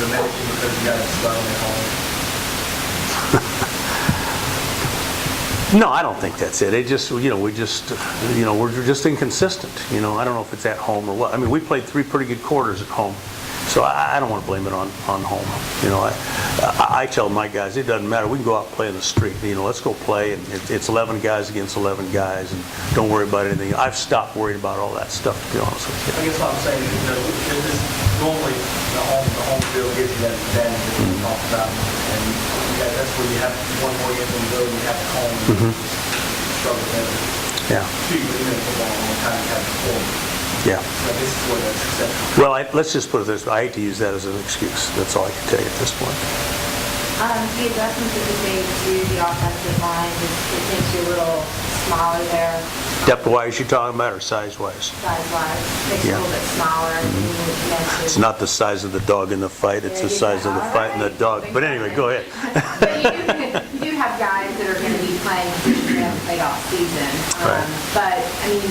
diminishing because you guys are struggling at home? No, I don't think that's it. It just, we're just inconsistent. I don't know if it's at home or what. I mean, we played 3 pretty good quarters at home, so I don't want to blame it on home. I tell my guys, it doesn't matter. We can go out and play in the street. Let's go play, and it's 11 guys against 11 guys, and don't worry about anything. I've stopped worrying about all that stuff, to be honest with you. I guess what I'm saying is, normally the home field gives you that advantage that we talked about, and that's where you have one more game on the road, and you have the home, struggle with everything. Yeah. Football, and kind of have the form. Yeah. So this is where that's acceptable. Well, let's just put it this way. I hate to use that as an excuse. That's all I can tell you at this point. The adjustments that you made to the offensive line, it makes you a little smaller there. Depth-wise you're talking about, or size-wise? Size-wise. Makes you a little bit smaller. It's not the size of the dog in the fight, it's the size of the fight and the dog. But anyway, go ahead. But you do have guys that are going to be playing positions they haven't played all season. Right. But, I mean,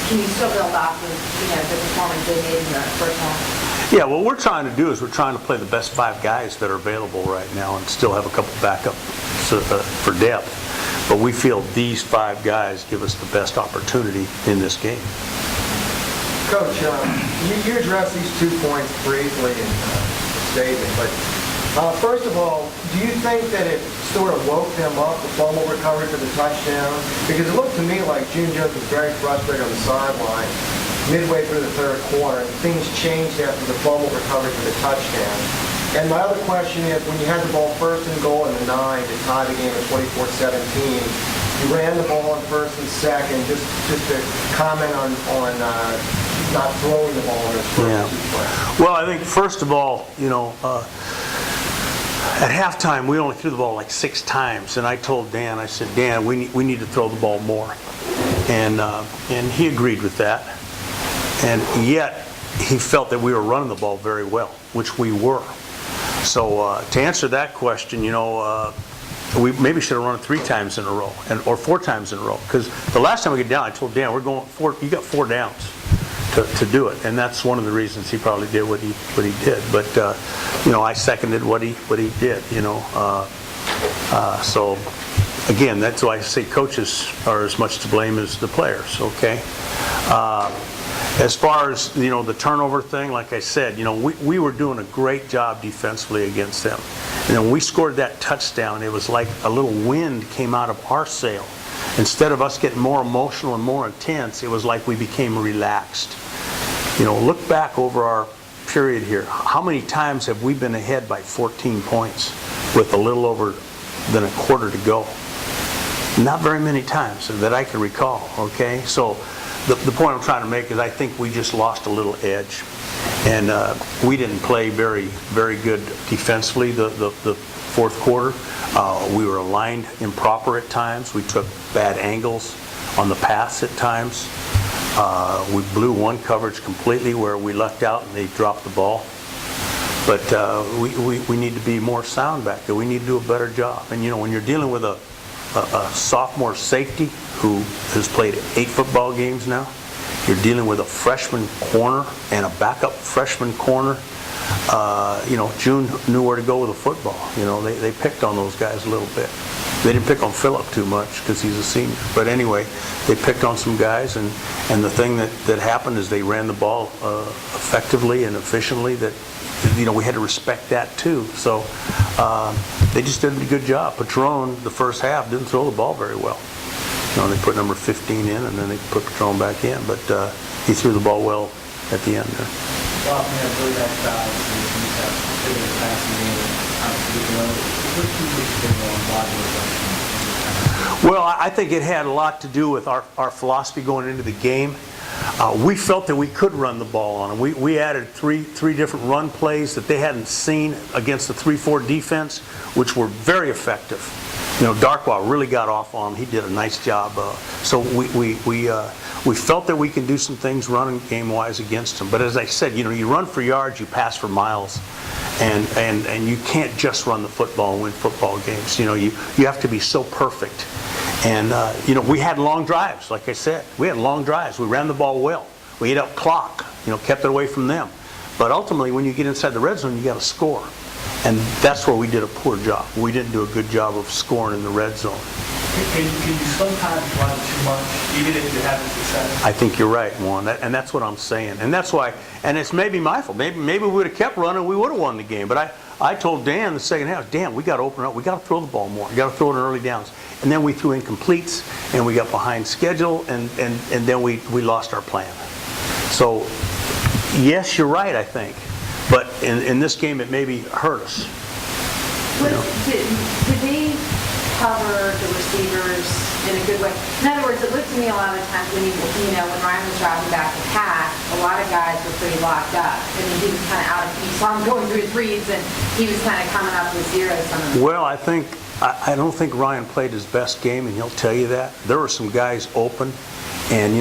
can you still build off of, the performance they made in the first half? Yeah, what we're trying to do is we're trying to play the best 5 guys that are available right now and still have a couple backup for depth. But we feel these 5 guys give us the best opportunity in this game. Coach, you addressed these 2 points briefly in the statement, but first of all, do you think that it sort of woke them up, the fumble recovery for the touchdown? Because it looked to me like June Jones was very frustrated on the sideline midway through the third quarter, and things changed after the fumble recovery for the touchdown. And my other question is, when you had the ball 1st and goal in the 9 to tie the game at 24-17, you ran the ball on 1st and 2nd, just to comment on not throwing the ball in those first 2 plays. Well, I think first of all, at halftime we only threw the ball like 6 times, and I told Dan, I said, Dan, we need to throw the ball more, and he agreed with that. And yet, he felt that we were running the ball very well, which we were. So to answer that question, we maybe should have run it 3 times in a row, or 4 times in a row. Because the last time we get down, I told Dan, we're going 4. You got 4 downs to do it, and that's one of the reasons he probably did what he did. But I seconded what he did. So again, that's why I say coaches are as much to blame as the players. Okay. As far as the turnover thing, like I said, we were doing a great job defensively against them. And then when we scored that touchdown, it was like a little wind came out of our sail. Instead of us getting more emotional and more intense, it was like we became relaxed. Look back over our period here. How many times have we been ahead by 14 points with a little over than a quarter to go? Not very many times that I can recall. Okay, so. The point I'm trying to make is I think we just lost a little edge, and we didn't play very, very good defensively the 4th quarter. We were aligned improper at times. We took bad angles on the pass at times. We blew one coverage completely where we lucked out and they dropped the ball. But we need to be more sound back there. We need to do a better job. And when you're dealing with a sophomore safety who has played 8 football games now. You're dealing with a freshman corner and a backup freshman corner. June knew where to go with the football. They picked on those guys a little bit. They didn't pick on Phillip too much because he's a senior. But anyway, they picked on some guys, and the thing that happened is they ran the ball effectively and efficiently. That we had to respect that too. So they just did a good job. Patron, the first half, didn't throw the ball very well. They put number 15 in, and then they put Patron back in. But he threw the ball well at the end there. Well, we have really nice guys. We have big in the passing game. Well, I think it had a lot to do with our philosophy going into the game. We felt that we could run the ball on them. We added three different run plays that they hadn't seen against the 3-4 defense, which were very effective. Darkwa really got off on him. He did a nice job. So we felt that we can do some things running game-wise against them. But as I said, you run for yards, you pass for miles. And you can't just run the football and win football games. You have to be so perfect. And we had long drives, like I said. We had long drives. We ran the ball well. We ate up clock. Kept it away from them. But ultimately, when you get inside the red zone, you got to score. And that's where we did a poor job. We didn't do a good job of scoring in the red zone. Can you sometimes run too much, even if you're having success? I think you're right, Juan, and that's what I'm saying. And that's why, and it's maybe my fault. Maybe we would have kept running, we would have won the game. But I told Dan the second half, Dan, we got to open up. We got to throw the ball more. We got to throw it in early downs. And then we threw incompletes, and we got behind schedule, and then we lost our plan. So, yes, you're right, I think. But in this game, it maybe hurt us. Did they cover the receivers in a good way? In other words, it looked to me a lot of times when when Ryan was dropping back to pass, a lot of guys were pretty locked up. I mean, he was kind of out. You saw him going through his reads, and he was kind of coming up with zeros. Some of them. Well, I don't think Ryan played his best game, and he'll tell you that. There were some guys open, and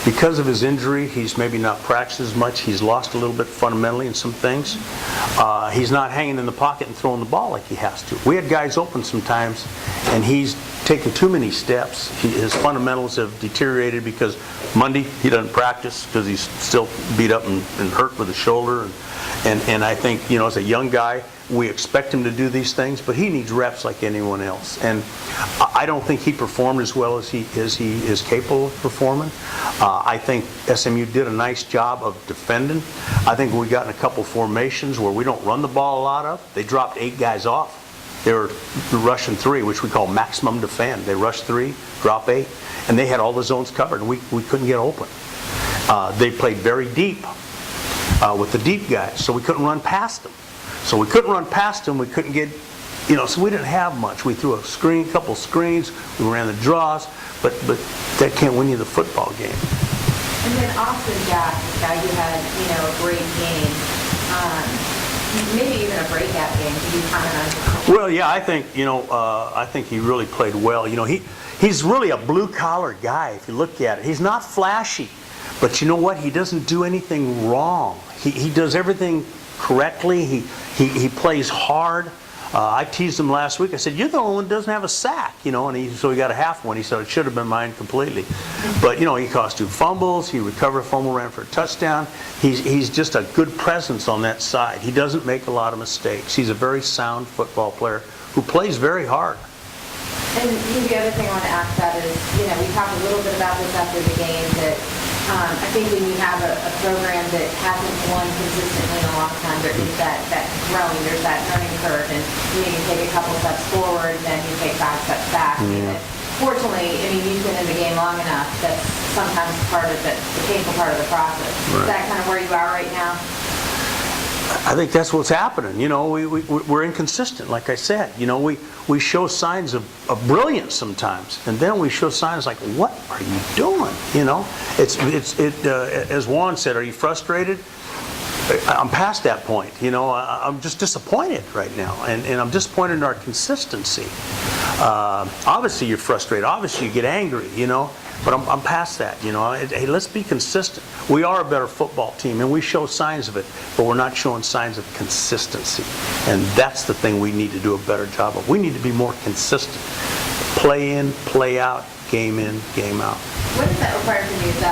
because of his injury, he's maybe not practiced as much. He's lost a little bit fundamentally in some things. He's not hanging in the pocket and throwing the ball like he has to. We had guys open sometimes, and he's taken too many steps. His fundamentals have deteriorated because Monday he doesn't practice because he's still beat up and hurt with his shoulder. And I think, as a young guy, we expect him to do these things, but he needs reps like anyone else. And I don't think he performed as well as he is capable of performing. I think SMU did a nice job of defending. I think we got in a couple formations where we don't run the ball a lot of. They dropped 8 guys off. They were rushing 3, which we call maximum defend. They rushed 3, drop 8, and they had all the zones covered, and we couldn't get open. They played very deep with the deep guys, so we couldn't run past them. So we couldn't run past them. We couldn't get, so we didn't have much. We threw a couple screens. We ran the draws, but that can't win you the football game. And then Austin Jack, this guy who had a great game, maybe even a breakout game. Can you comment on? Well, yeah, I think he really played well. He's really a blue collar guy. If you look at it, he's not flashy, but you know what? He doesn't do anything wrong. He does everything correctly. He plays hard. I teased him last week. I said, "You're the only one that doesn't have a sack," and so he got a half one. He said, "It should have been mine completely." But he caused 2 fumbles. He recovered a fumble, ran for a touchdown. He's just a good presence on that side. He doesn't make a lot of mistakes. He's a very sound football player who plays very hard. And the other thing I want to ask that is, we talked a little bit about this after the game, that I think when you have a program that hasn't won consistently in a long time, there is that growing, there's that learning curve, and you take a couple steps forward, then you take 5 steps back. Yeah. Fortunately, you've been in the game long enough, that's sometimes part of the painful part of the process. Right. Is that kind of where you are right now? I think that's what's happening. We're inconsistent, like I said. We show signs of brilliance sometimes, and then we show signs like, "What are you doing?" As Juan said, are you frustrated? I'm past that point. I'm just disappointed right now, and I'm disappointed in our consistency. Obviously, you're frustrated. Obviously, you get angry. But I'm past that. Hey, let's be consistent. We are a better football team, and we show signs of it, but we're not showing signs of consistency. And that's the thing we need to do a better job of. We need to be more consistent. Play in, play out, game in, game out. What does that require from you? Is that